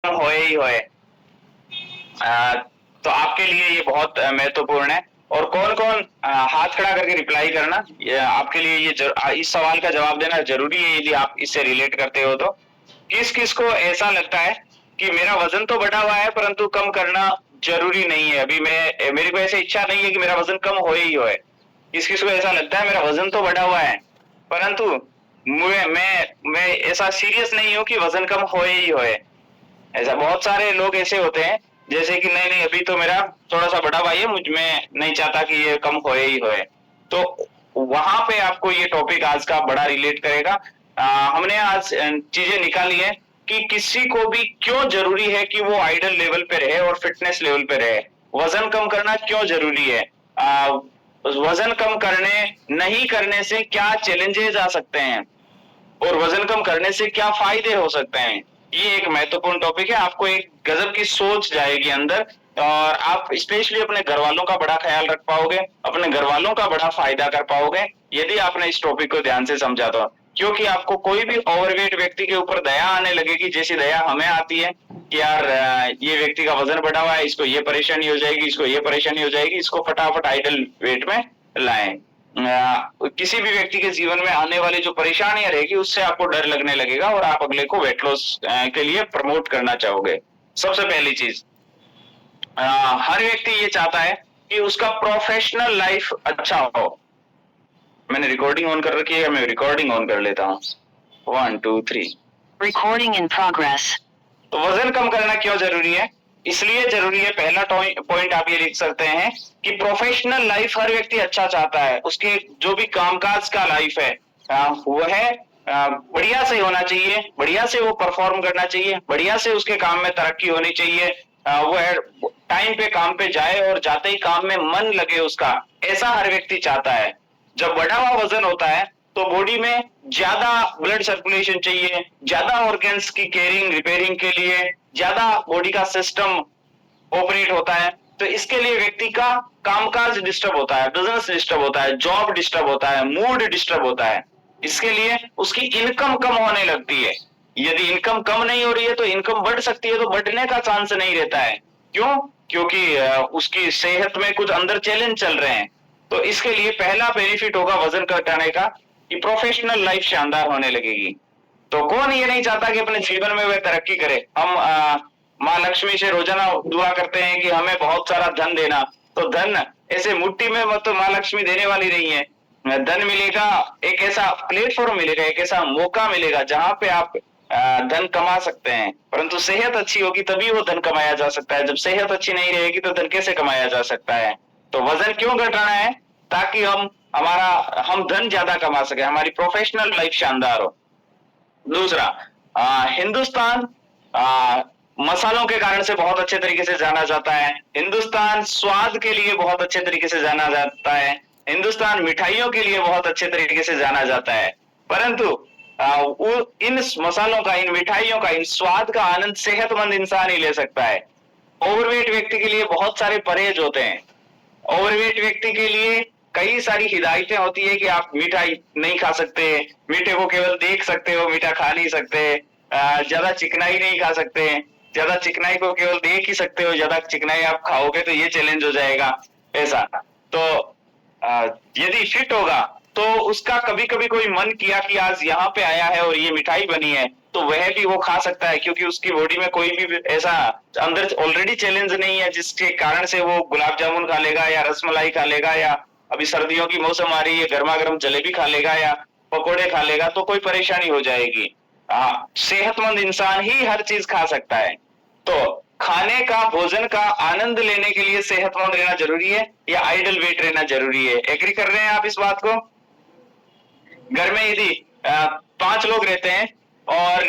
होए ही होए। अ, तो आपके लिए ये बहुत महत्वपूर्ण है। और कौन कौन हाथ खड़ा करके रिप्लाई करना, ये आपके लिए इस सवाल का जवाब देना जरूरी है यदि आप इससे रिलेट करते हो तो। किस किस को ऐसा लगता है कि मेरा वजन तो बढ़ा हुआ है परंतु कम करना जरूरी नहीं है, अभी मेरी को ऐसे इच्छा नहीं है कि मेरा वजन कम होए ही होए। किस किस को ऐसा लगता है मेरा वजन तो बढ़ा हुआ है परंतु मैं ऐसा सीरियस नहीं हूं कि वजन कम होए ही होए। ऐसा बहुत सारे लोग ऐसे होते हैं जैसे कि नहीं नहीं अभी तो मेरा थोड़ा सा बड़ा भाई है, मुझ में नहीं चाहता कि ये कम होए ही होए। तो वहां पे आपको ये टॉपिक आज का बड़ा रिलेट करेगा। हमने आज चीजें निकाली है कि किसी को भी क्यों जरूरी है कि वो आइडल लेवल पे रहे और फिटनेस लेवल पे रहे। वजन कम करना क्यों जरूरी है, वजन कम करने नहीं करने से क्या चैलेंजेस आ सकते हैं और वजन कम करने से क्या फायदे हो सकते हैं। ये एक महत्वपूर्ण टॉपिक है, आपको एक गजब की सोच जाएगी अंदर और आप स्पेशली अपने घर वालों का बड़ा ख्याल रख पाओगे, अपने घर वालों का बड़ा फायदा कर पाओगे यदि आपने इस टॉपिक को ध्यान से समझा तो। क्योंकि आपको कोई भी ओवरवेट व्यक्ति के ऊपर दया आने लगेगी जैसी दया हमें आती है कि यार ये व्यक्ति का वजन बढ़ा हुआ है, इसको ये परेशानी हो जाएगी, इसको ये परेशानी हो जाएगी, इसको फटाफट आइडल वेट में लाएं। किसी भी व्यक्ति के जीवन में आने वाली जो परेशानियां रहेगी उससे आपको डर लगने लगेगा और आप अगले को वेट लॉस के लिए प्रमोट करना चाहोगे। सबसे पहली चीज, हर व्यक्ति ये चाहता है कि उसका प्रोफेशनल लाइफ अच्छा हो। मैंने रिकॉर्डिंग ऑन कर रखी है, मैं रिकॉर्डिंग ऑन कर लेता हूँ। 1 2 3 रिकॉर्डिंग इन प्रोग्रेस। तो वजन कम करना क्यों जरूरी है, इसलिए जरूरी है। पहला पॉइंट आप ये लिख सकते हैं कि प्रोफेशनल लाइफ हर व्यक्ति अच्छा चाहता है, उसके जो भी कामकाज का लाइफ है वह बढ़िया से होना चाहिए, बढ़िया से वो परफॉर्म करना चाहिए, बढ़िया से उसके काम में तरक्की होनी चाहिए, वह टाइम पे काम पे जाए और जाते ही काम में मन लगे उसका, ऐसा हर व्यक्ति चाहता है। जब बढ़ा हुआ वजन होता है तो बॉडी में ज्यादा ब्लड सर्कुलेशन चाहिए, ज्यादा ऑर्गन्स की केयरिंग रिपेयरिंग के लिए ज्यादा बॉडी का सिस्टम ऑपरेट होता है। तो इसके लिए व्यक्ति का कामकाज डिस्टर्ब होता है, बिजनेस डिस्टर्ब होता है, जॉब डिस्टर्ब होता है, मूड डिस्टर्ब होता है। इसके लिए उसकी इनकम कम होने लगती है। यदि इनकम कम नहीं हो रही है तो इनकम बढ़ सकती है, तो बढ़ने का चांस नहीं रहता है। क्यों? क्योंकि उसकी सेहत में कुछ अंदर चैलेंज चल रहे हैं। तो इसके लिए पहला बेनिफिट होगा वजन घटाने का कि प्रोफेशनल लाइफ शानदार होने लगेगी। तो कौन ये नहीं चाहता कि अपने जीवन में वह तरक्की करे। हम माँ लक्ष्मी से रोजाना दुआ करते हैं कि हमें बहुत सारा धन देना, तो धन ऐसे मुट्ठी में मत तो माँ लक्ष्मी देने वाली नहीं है। धन मिलेगा, एक ऐसा प्लेटफॉर्म मिलेगा, एक ऐसा मौका मिलेगा जहां पे आप धन कमा सकते हैं। परंतु सेहत अच्छी होगी तभी वो धन कमाया जा सकता है, जब सेहत अच्छी नहीं रहेगी तो धन कैसे कमाया जा सकता है। तो वजन क्यों घटाना है, ताकि हम धन ज्यादा कमा सके, हमारी प्रोफेशनल लाइफ शानदार हो। दूसरा, हिंदुस्तान मसालों के कारण से बहुत अच्छे तरीके से जाना जाता है, हिंदुस्तान स्वाद के लिए बहुत अच्छे तरीके से जाना जाता है, हिंदुस्तान मिठाइयों के लिए बहुत अच्छे तरीके से जाना जाता है। परंतु इन मसालों का, इन मिठाइयों का, इन स्वाद का आनंद सेहतमंद इंसान ही ले सकता है। ओवरवेट व्यक्ति के लिए बहुत सारे परहेज होते हैं। ओवरवेट व्यक्ति के लिए कई सारी हिदायतें होती है कि आप मीठा नहीं खा सकते, मीठे को केवल देख सकते हो, मीठा खा नहीं सकते, ज्यादा चिकनाई नहीं खा सकते, ज्यादा चिकनाई को केवल देख ही सकते हो, ज्यादा चिकनाई आप खाओगे तो ये चैलेंज हो जाएगा। ऐसा तो यदि फिट होगा तो उसका कभी कभी कोई मन किया कि आज यहाँ पे आया है और ये मिठाई बनी है, तो वह भी वो खा सकता है, क्योंकि उसकी बॉडी में कोई भी ऐसा अंदर ऑलरेडी चैलेंज नहीं है जिसके कारण से वो गुलाब जामुन खा लेगा या रसमलाई खा लेगा या अभी सर्दियों की मौसम आ रही है गर्मा गर्म जलेबी खा लेगा या पकोड़े खा लेगा तो कोई परेशानी हो जाएगी। सेहतमंद इंसान ही हर चीज खा सकता है। तो खाने का, भोजन का आनंद लेने के लिए सेहतमंद रहना जरूरी है या आइडल वेट रहना जरूरी है। एग्री कर रहे हैं आप इस बात को? घर में यदि 5 लोग रहते हैं और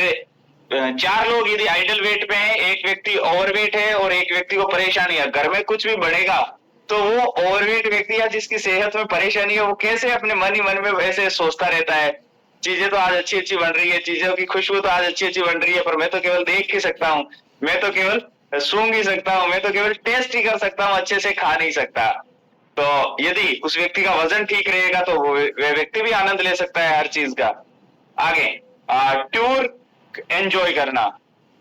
4 लोग यदि आइडल वेट पे हैं, एक व्यक्ति ओवरवेट है और एक व्यक्ति को परेशानी है, घर में कुछ भी बढ़ेगा तो वो ओवरवेट व्यक्ति या जिसकी सेहत में परेशानी है वो कैसे अपने मन ही मन में वैसे सोचता रहता है, चीजें तो आज अच्छी अच्छी बन रही है, चीजों की खुशबू तो आज अच्छी अच्छी बन रही है, पर मैं तो केवल देख ही सकता हूँ, मैं तो केवल सूंघ ही सकता हूँ, मैं तो केवल टेस्ट ही कर सकता हूँ, अच्छे से खा नहीं सकता। तो यदि उस व्यक्ति का वजन ठीक रहेगा तो वह व्यक्ति भी आनंद ले सकता है हर चीज का। आगे, टूर एंजॉय करना,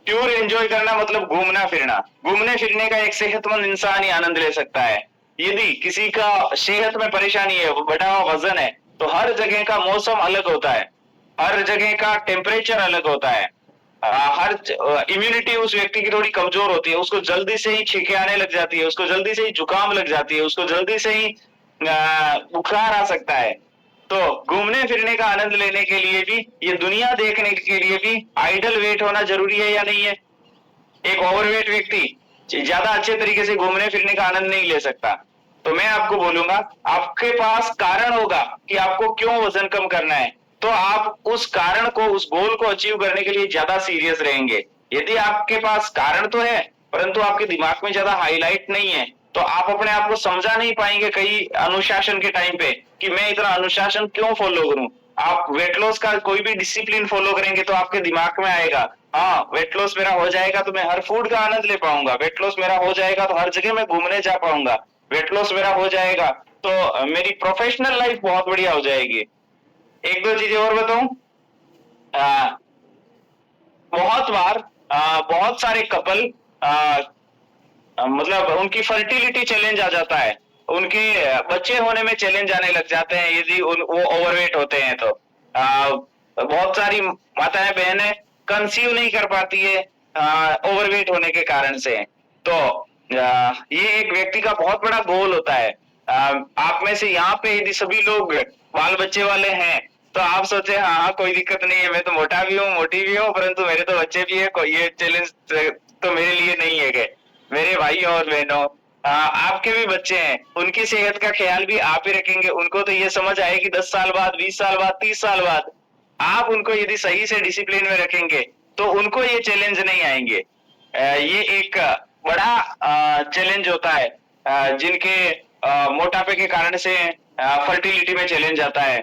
प्योर एंजॉय करना मतलब घूमना फिरना। घूमने फिरने का एक सेहतमंद इंसान ही आनंद ले सकता है। यदि किसी का सेहत में परेशानी है, बढ़ा हुआ वजन है, तो हर जगह का मौसम अलग होता है, हर जगह का टेम्परेचर अलग होता है। हर इम्यूनिटी उस व्यक्ति की थोड़ी कमजोर होती है, उसको जल्दी से ही छींकें आने लग जाती है, उसको जल्दी से ही जुकाम लग जाती है, उसको जल्दी से ही बुखार आ सकता है। तो घूमने फिरने का आनंद लेने के लिए भी, ये दुनिया देखने के लिए भी आइडल वेट होना जरूरी है या नहीं है? एक ओवरवेट व्यक्ति ज्यादा अच्छे तरीके से घूमने फिरने का आनंद नहीं ले सकता। तो मैं आपको बोलूंगा, आपके पास कारण होगा कि आपको क्यों वजन कम करना है, तो आप उस कारण को, उस गोल को अचीव करने के लिए ज्यादा सीरियस रहेंगे। यदि आपके पास कारण तो है, परंतु आपके दिमाग में ज्यादा हाईलाइट नहीं है, तो आप अपने आप को समझा नहीं पाएंगे कई अनुशासन के टाइम पे कि मैं इतना अनुशासन क्यों फॉलो करूं। आप वेट लॉस का कोई भी डिसिप्लिन फॉलो करेंगे तो आपके दिमाग में आएगा, हाँ वेट लॉस मेरा हो जाएगा तो मैं हर फूड का आनंद ले पाऊंगा, वेट लॉस मेरा हो जाएगा तो हर जगह मैं घूमने जा पाऊंगा, वेट लॉस मेरा हो जाएगा तो मेरी प्रोफेशनल लाइफ बहुत बढ़िया हो जाएगी। एक दो चीजें और बताऊं। आ, बहुत बार बहुत सारे कपल मतलब उनकी फर्टिलिटी चैलेंज आ जाता है, उनके बच्चे होने में चैलेंज आने लग जाते हैं यदि वो ओवरवेट होते हैं तो। बहुत सारी माताएं बहनें कंसीव नहीं कर पाती है ओवरवेट होने के कारण से। तो ये एक व्यक्ति का बहुत बड़ा गोल होता है। आप में से यहाँ पे यदि सभी लोग बाल बच्चे वाले हैं तो आप सोचे हाँ हाँ कोई दिक्कत नहीं है, मैं तो मोटा भी हूँ मोटी भी हूँ, परंतु मेरे तो बच्चे भी है, कोई ये चैलेंज तो मेरे लिए नहीं है। मेरे भाई और बहनों, आपके भी बच्चे हैं, उनकी सेहत का ख्याल भी आप ही रखेंगे। उनको तो ये समझ आएगी 10 साल बाद, 20 साल बाद, 30 साल बाद। आप उनको यदि सही से डिसिप्लिन में रखेंगे तो उनको ये चैलेंज नहीं आएंगे। ये एक बड़ा चैलेंज होता है जिनके मोटापे के कारण से फर्टिलिटी में चैलेंज आता है।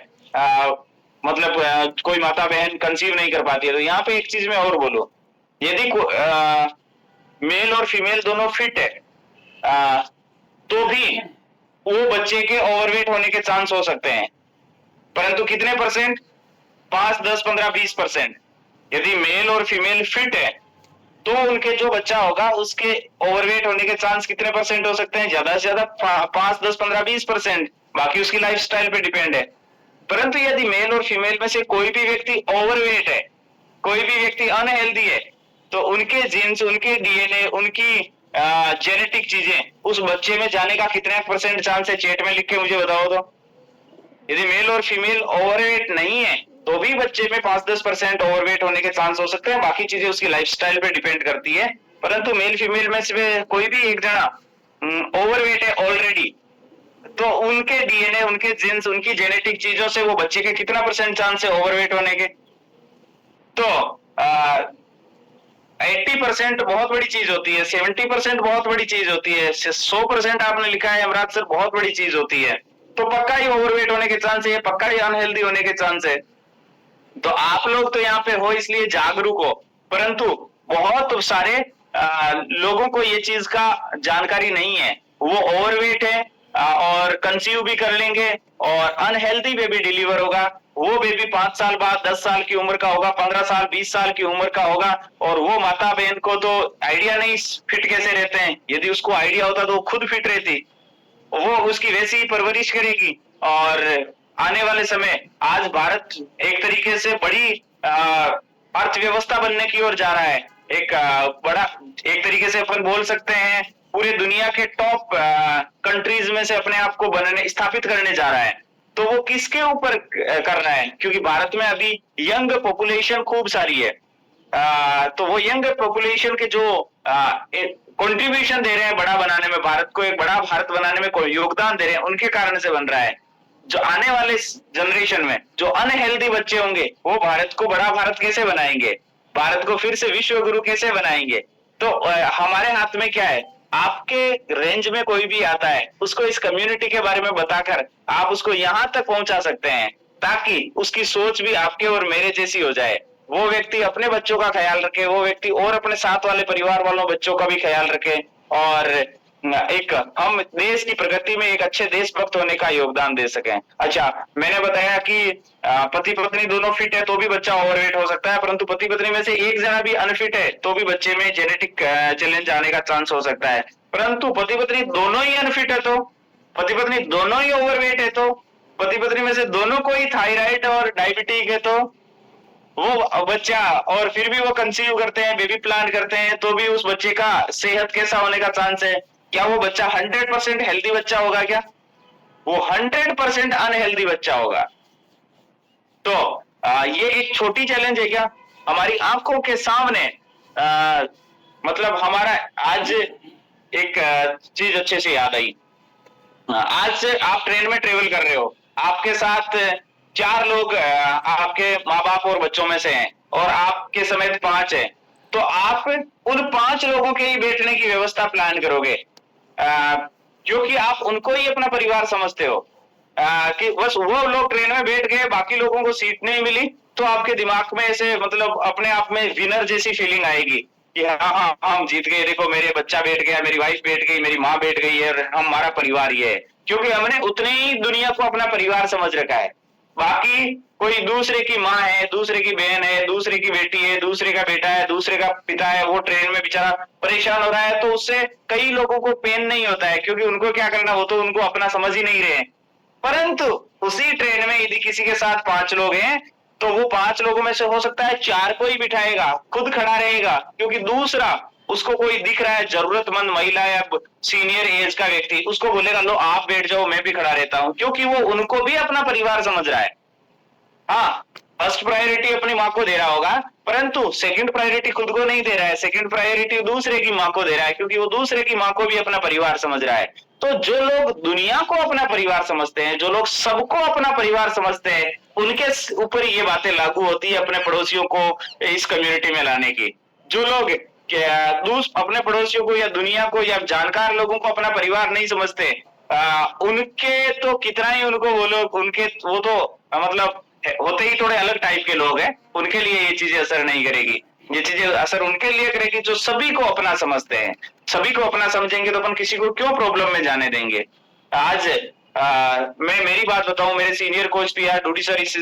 मतलब कोई माता बहन कंसीव नहीं कर पाती है। तो यहाँ पे एक चीज मैं और बोलूं, यदि मेल और फीमेल दोनों फिट है तो भी वो बच्चे के ओवरवेट होने के चांस हो सकते हैं, परंतु कितने परसेंट? 5, 10, 15, 20%। यदि मेल और फीमेल फिट है तो उनके जो बच्चा होगा उसके ओवरवेट होने के चांस कितने परसेंट हो सकते हैं? ज्यादा से ज्यादा 5, 10, 15, 20%। बाकी उसकी लाइफस्टाइल पे डिपेंड है। परंतु यदि मेल और फीमेल में से कोई भी व्यक्ति ओवरवेट है, कोई भी व्यक्ति अनहेल्दी है, तो उनके जीन्स, उनके डीएनए, उनकी जेनेटिक चीजें उस बच्चे में जाने का कितने परसेंट चांस है? चैट में लिख के मुझे बताओ तो। यदि मेल और फीमेल ओवरवेट नहीं है तो भी बच्चे में 5-10% ओवरवेट होने के चांस हो सकते हैं। बाकी चीजें उसकी लाइफस्टाइल पे डिपेंड करती है। परंतु मेल फीमेल में से कोई भी एक जना ओवरवेट है ऑलरेडी, तो उनके डीएनए, उनके जीन्स, उनकी जेनेटिक चीजों से वो बच्चे के कितना परसेंट चांस है ओवरवेट होने के? तो 80% बहुत बड़ी चीज होती है, 70% बहुत बड़ी चीज होती है, 100% आपने लिखा है अमराज सर बहुत बड़ी चीज होती है। तो पक्का ही ओवरवेट होने के चांस है, पक्का ही अनहेल्दी होने के चांस है। तो आप लोग तो यहाँ पे हो इसलिए जागरूक हो, परंतु बहुत सारे लोगों को ये चीज का जानकारी नहीं है। वो ओवरवेट है और कंसीव भी कर लेंगे और अनहेल्दी बेबी डिलीवर होगा। वो बेबी 5 साल बाद 10 साल की उम्र का होगा, 15 साल 20 साल की उम्र का होगा, और वो माता बहन को तो आइडिया नहीं फिट कैसे रहते हैं। यदि उसको आइडिया होता तो वो खुद फिट रहती, वो उसकी वैसी ही परवरिश करेगी। और आने वाले समय, आज भारत एक तरीके से बड़ी अर्थव्यवस्था बनने की ओर जा रहा है। एक बड़ा, एक तरीके से अपन बोल सकते हैं पूरे दुनिया के टॉप कंट्रीज में से अपने आप को बनने, स्थापित करने जा रहा है। तो वो किसके ऊपर कर रहा है? क्योंकि भारत में अभी यंग पॉपुलेशन खूब सारी है। तो वो यंग पॉपुलेशन के जो कंट्रीब्यूशन दे रहे हैं बड़ा बनाने में, भारत को एक बड़ा भारत बनाने में कोई योगदान दे रहे हैं, उनके कारण से बन रहा है। जो आने वाले जनरेशन में जो अनहेल्दी बच्चे होंगे वो भारत को बड़ा भारत कैसे बनाएंगे, भारत को फिर से विश्व गुरु कैसे बनाएंगे? तो हमारे हाथ में क्या है? आपके रेंज में कोई भी आता है उसको इस कम्युनिटी के बारे में बताकर आप उसको यहां तक पहुंचा सकते हैं ताकि उसकी सोच भी आपके और मेरे जैसी हो जाए। वो व्यक्ति अपने बच्चों का ख्याल रखे, वो व्यक्ति और अपने साथ वाले परिवार वालों बच्चों का भी ख्याल रखे, और एक हम देश की प्रगति में एक अच्छे देशभक्त होने का योगदान दे सकें। अच्छा, मैंने बताया कि पति पत्नी दोनों फिट है तो भी बच्चा ओवरवेट हो सकता है, परंतु पति पत्नी में से एक जना भी अनफिट है तो भी बच्चे में जेनेटिक चैलेंज आने का चांस हो सकता है। परंतु पति पत्नी दोनों ही अनफिट है तो, पति पत्नी दोनों ही ओवरवेट है तो, पति पत्नी में से दोनों को ही थायराइड और डायबिटीज है तो वो बच्चा, और फिर भी वो कंसीव करते हैं, बेबी प्लान करते हैं, तो भी उस बच्चे का सेहत कैसा होने का चांस है? क्या वो बच्चा 100% हेल्दी बच्चा होगा? क्या वो 100% अनहेल्दी बच्चा होगा? तो ये एक छोटी चैलेंज है क्या हमारी आंखों के सामने? आ, मतलब हमारा आज एक चीज अच्छे से याद आई। आज आप ट्रेन में ट्रेवल कर रहे हो, आपके साथ 4 लोग आपके माँ बाप और बच्चों में से हैं, और आपके समेत 5 है, तो आप उन 5 लोगों के ही बैठने की व्यवस्था प्लान करोगे, क्योंकि आप उनको ही अपना परिवार समझते हो। कि बस वो लोग ट्रेन में बैठ गए, बाकी लोगों को सीट नहीं मिली, तो आपके दिमाग में ऐसे मतलब अपने आप में विनर जैसी फीलिंग आएगी कि हाँ हाँ हम जीत गए, देखो मेरे बच्चा बैठ गया, मेरी वाइफ बैठ गई, मेरी माँ बैठ गई है, और हमारा परिवार ये है, क्योंकि हमने उतनी ही दुनिया को अपना परिवार समझ रखा है। बाकी कोई दूसरे की माँ है, दूसरे की बहन है, दूसरे की बेटी है, दूसरे का बेटा है, दूसरे का पिता है, वो ट्रेन में बेचारा परेशान हो रहा है, तो उससे कई लोगों को पेन नहीं होता है, क्योंकि उनको क्या करना, वो तो उनको अपना समझ ही नहीं रहे हैं। परंतु उसी ट्रेन में यदि किसी के साथ 5 लोग हैं, तो वो 5 लोगों में से हो सकता है 4 को ही बिठाएगा, खुद खड़ा रहेगा, क्योंकि दूसरा उसको कोई दिख रहा है जरूरतमंद महिला या सीनियर एज का व्यक्ति, उसको बोलेगा लो आप बैठ जाओ, मैं भी खड़ा रहता हूं, क्योंकि वो उनको भी अपना परिवार समझ रहा है। हाँ, फर्स्ट प्रायोरिटी अपनी माँ को दे रहा होगा, परंतु सेकंड प्रायोरिटी खुद को नहीं दे रहा है, सेकंड प्रायोरिटी दूसरे की माँ को दे रहा है, क्योंकि वो दूसरे की माँ को भी अपना परिवार समझ रहा है। तो जो लोग दुनिया को अपना परिवार समझते हैं, जो लोग सबको अपना परिवार समझते हैं, उनके ऊपर ये बातें लागू होती है अपने पड़ोसियों को इस कम्युनिटी में लाने की। जो लोग अपने पड़ोसियों को या दुनिया को या जानकार लोगों को अपना परिवार नहीं समझते, उनके तो कितना ही उनको वो लोग उनके वो तो मतलब होते ही थोड़े अलग टाइप के लोग हैं, उनके लिए ये चीजें असर नहीं करेगी। ये चीजें असर उनके लिए करेगी जो सभी को अपना समझते हैं। सभी को अपना समझेंगे तो अपन किसी को क्यों प्रॉब्लम में जाने देंगे? आज मैं मेरी बात बताऊं, मेरे सीनियर कोच भी यार डूडी सर इस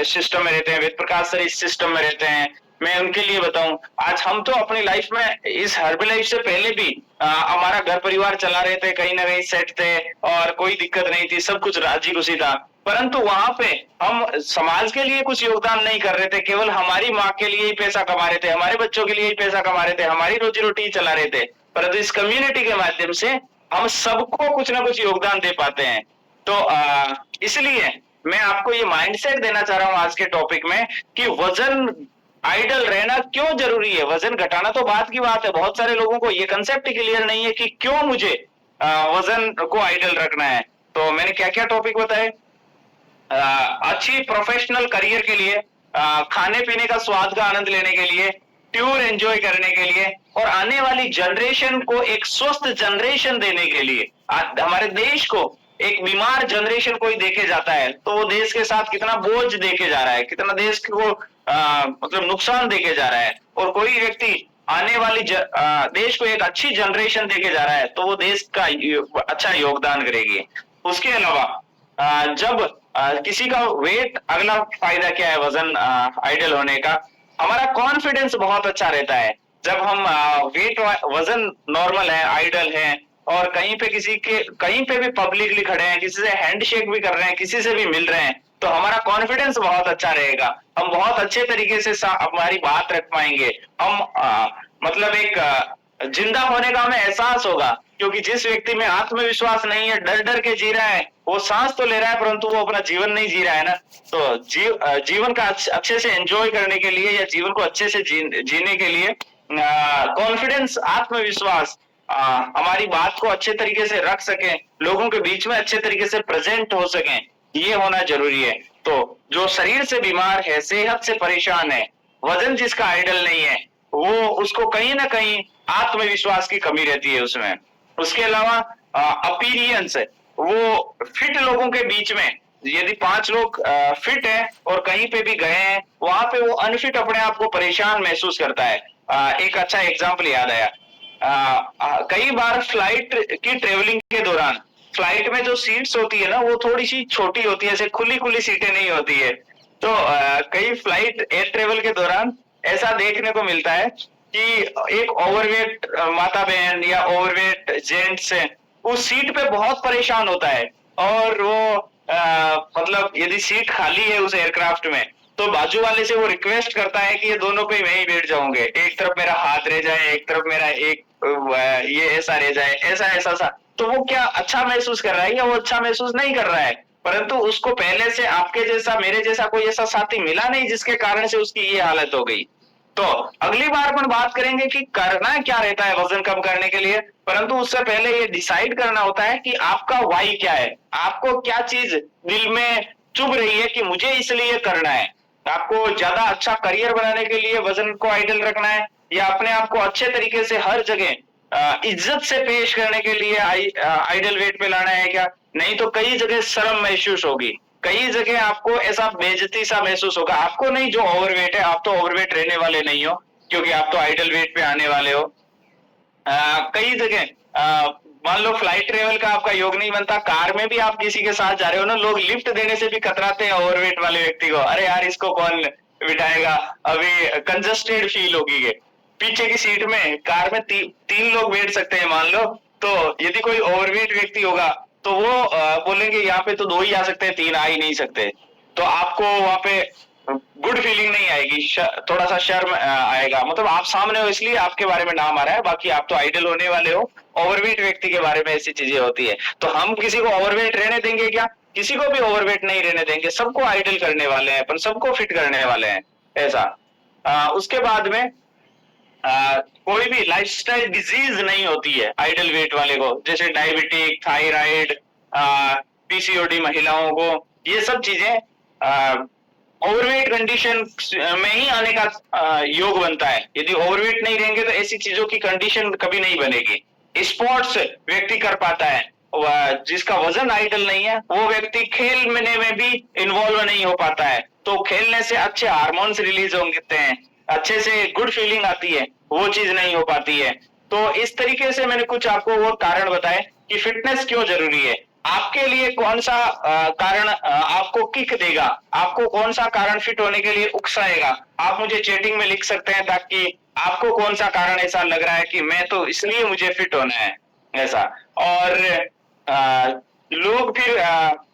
सिस्टम में रहते हैं, वेद प्रकाश सर इस सिस्टम में रहते हैं। मैं उनके लिए बताऊं, आज हम तो अपनी लाइफ में इस हर्बल लाइफ से पहले भी हमारा घर परिवार चला रहे थे, कहीं ना कहीं सेट थे और कोई दिक्कत नहीं थी, सब कुछ राजी खुशी था। परंतु वहां पे हम समाज के लिए कुछ योगदान नहीं कर रहे थे, केवल हमारी माँ के लिए ही पैसा कमा रहे थे, हमारे बच्चों के लिए ही पैसा कमा रहे थे, हमारी रोजी रोटी चला रहे थे। परंतु इस कम्युनिटी के माध्यम से हम सबको कुछ ना कुछ योगदान दे पाते हैं। तो इसलिए मैं आपको ये माइंडसेट देना चाह रहा हूं आज के टॉपिक में कि वजन आइडल रहना क्यों जरूरी है। वजन घटाना तो बात की बात है, बहुत सारे लोगों को ये कंसेप्ट क्लियर नहीं है कि क्यों मुझे वजन को आइडल रखना है। तो मैंने क्या क्या टॉपिक बताए, अच्छी प्रोफेशनल करियर के लिए, खाने पीने का स्वाद का आनंद लेने के लिए, टूर एंजॉय करने के लिए, और आने वाली जनरेशन को एक स्वस्थ जनरेशन देने के लिए। हमारे देश को एक बीमार जनरेशन कोई देखे जाता है तो वो देश के साथ कितना बोझ देके जा रहा है, कितना देश को मतलब नुकसान देके जा रहा है। और कोई व्यक्ति आने वाली देश को एक अच्छी जनरेशन देके जा रहा है तो वो देश का अच्छा योगदान करेगी। उसके अलावा जब किसी का वेट, अगला फायदा क्या है वजन आइडल होने का, हमारा कॉन्फिडेंस बहुत अच्छा रहता है। जब हम वेट वजन नॉर्मल है, आइडल है, और कहीं पे कहीं पे भी पब्लिकली खड़े हैं, किसी से हैंडशेक भी कर रहे हैं, किसी से भी मिल रहे हैं, तो हमारा कॉन्फिडेंस बहुत अच्छा रहेगा। हम बहुत अच्छे तरीके से हमारी बात रख पाएंगे। हम मतलब एक जिंदा होने का हमें एहसास होगा, क्योंकि जिस व्यक्ति में आत्मविश्वास नहीं है, डर डर के जी रहा है, वो सांस तो ले रहा है परंतु वो अपना जीवन नहीं जी रहा है ना। तो जीवन का अच्छे से एंजॉय करने के लिए या जीवन को अच्छे से जीने के लिए कॉन्फिडेंस, आत्मविश्वास, हमारी बात को अच्छे तरीके से रख सके, लोगों के बीच में अच्छे तरीके से प्रेजेंट हो सके, ये होना जरूरी है। तो जो शरीर से बीमार है, सेहत से परेशान है, वजन जिसका आइडल नहीं है, वो उसको कहीं ना कहीं आत्मविश्वास की कमी रहती है उसमें। उसके अलावा अपीरियंस, वो फिट लोगों के बीच में यदि 5 लोग फिट है और कहीं पे भी गए हैं, वहां पे वो अनफिट अपने आप को परेशान महसूस करता है। एक अच्छा एग्जाम्पल याद आया, कई बार फ्लाइट की ट्रेवलिंग के दौरान फ्लाइट में जो सीट्स होती है ना वो थोड़ी सी छोटी होती है, ऐसे खुली खुली सीटें नहीं होती है। तो कई फ्लाइट एयर ट्रेवल के दौरान ऐसा देखने को मिलता है कि एक ओवरवेट माता बहन या ओवरवेट जेंट्स उस सीट पे बहुत परेशान होता है, और वो मतलब यदि सीट खाली है उस एयरक्राफ्ट में तो बाजू वाले से वो रिक्वेस्ट करता है कि ये दोनों पे मैं ही बैठ जाऊंगे, एक तरफ मेरा हाथ रह जाए, एक तरफ मेरा एक ये ऐसा रह जाए, ऐसा ऐसा सा। तो वो क्या अच्छा महसूस कर रहा है या वो अच्छा महसूस नहीं कर रहा है, परंतु उसको पहले से आपके जैसा मेरे जैसा कोई ऐसा साथी मिला नहीं जिसके कारण से उसकी ये हालत हो गई। तो अगली बार अपन बात करेंगे कि करना क्या रहता है वजन कम करने के लिए, परंतु उससे पहले ये डिसाइड करना होता है कि आपका वाई क्या है, आपको क्या चीज दिल में चुभ रही है कि मुझे इसलिए करना है। आपको ज्यादा अच्छा करियर बनाने के लिए वजन को आइडल रखना है, या अपने आप को अच्छे तरीके से हर जगह इज्जत से पेश करने के लिए आइडल वेट पे लाना है क्या? नहीं तो कई जगह शर्म महसूस होगी, कई जगह आपको ऐसा बेइज्जती सा महसूस होगा। आपको नहीं, जो ओवरवेट है, आप तो ओवरवेट रहने वाले नहीं हो क्योंकि आप तो आइडल वेट पे आने वाले हो। कई जगह मान लो फ्लाइट ट्रेवल का आपका योग नहीं बनता, कार में भी आप किसी के साथ जा रहे हो ना, लोग लिफ्ट देने से भी कतराते हैं ओवरवेट वाले व्यक्ति को, अरे यार इसको कौन बिठाएगा, अभी कंजस्टेड फील होगी है। पीछे की सीट में कार में तीन लोग बैठ सकते हैं मान लो, तो यदि कोई ओवरवेट व्यक्ति होगा तो वो बोलेंगे यहाँ पे तो दो ही आ सकते हैं, तीन आ ही नहीं सकते। तो आपको वहां पे गुड फीलिंग नहीं आएगी, थोड़ा सा शर्म आएगा, मतलब आप सामने हो इसलिए आपके बारे में नाम आ रहा है, बाकी आप तो आइडल होने वाले हो। ओवरवेट व्यक्ति के बारे में ऐसी चीजें होती है, तो हम किसी को ओवरवेट रहने देंगे क्या? किसी को भी ओवरवेट नहीं रहने देंगे, सबको आइडल करने वाले हैं अपन, सबको फिट करने वाले हैं ऐसा। उसके बाद में कोई भी लाइफस्टाइल डिजीज नहीं होती है आइडल वेट वाले को, जैसे डायबिटिक, थायराइड, पीसीओडी महिलाओं को, ये सब चीजें ओवरवेट कंडीशन में ही आने का योग बनता है। यदि ओवरवेट नहीं रहेंगे तो ऐसी चीजों की कंडीशन कभी नहीं बनेगी। स्पोर्ट्स व्यक्ति कर पाता है, जिसका वजन आइडल नहीं है वो व्यक्ति खेलने में भी इन्वॉल्व नहीं हो पाता है, तो खेलने से अच्छे हार्मोन्स रिलीज होते हैं, अच्छे से गुड फीलिंग आती है, वो चीज नहीं हो पाती है। तो इस तरीके से मैंने कुछ आपको वो कारण बताए कि फिटनेस क्यों जरूरी है। आपके लिए कौन सा कारण आपको किक देगा, आपको कौन सा कारण फिट होने के लिए उकसाएगा, आप मुझे चैटिंग में लिख सकते हैं, ताकि आपको कौन सा कारण ऐसा लग रहा है कि मैं तो इसलिए मुझे फिट होना है ऐसा। और लोग फिर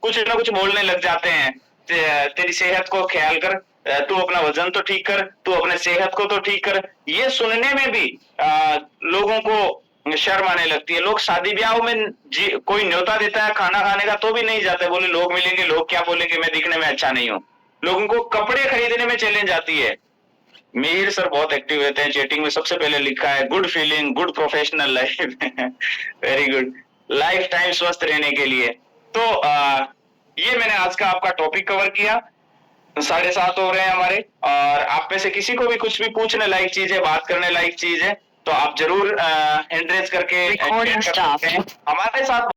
कुछ ना कुछ बोलने लग जाते हैं, तेरी सेहत को ख्याल कर, तू अपना वजन तो ठीक कर, तू अपने सेहत को तो ठीक कर। ये सुनने में भी लोगों को शर्म आने लगती है। लोग शादी ब्याह में कोई न्योता देता है खाना खाने का तो भी नहीं जाते, बोले लोग मिलेंगे, लोग क्या बोलेंगे, मैं दिखने में अच्छा नहीं हूँ। लोगों को कपड़े खरीदने में चैलेंज आती है। मीर सर बहुत एक्टिव रहते हैं चैटिंग में, सबसे पहले लिखा है good feeling, good professional life, very good, life time स्वस्थ रहने के लिए। तो ये मैंने आज का आपका टॉपिक कवर किया। 7:30 हो रहे हैं हमारे, और आप में से किसी को भी कुछ भी पूछने लायक चीज है, बात करने लायक चीज है, तो आप जरूर एंड्रेस करके हमारे साथ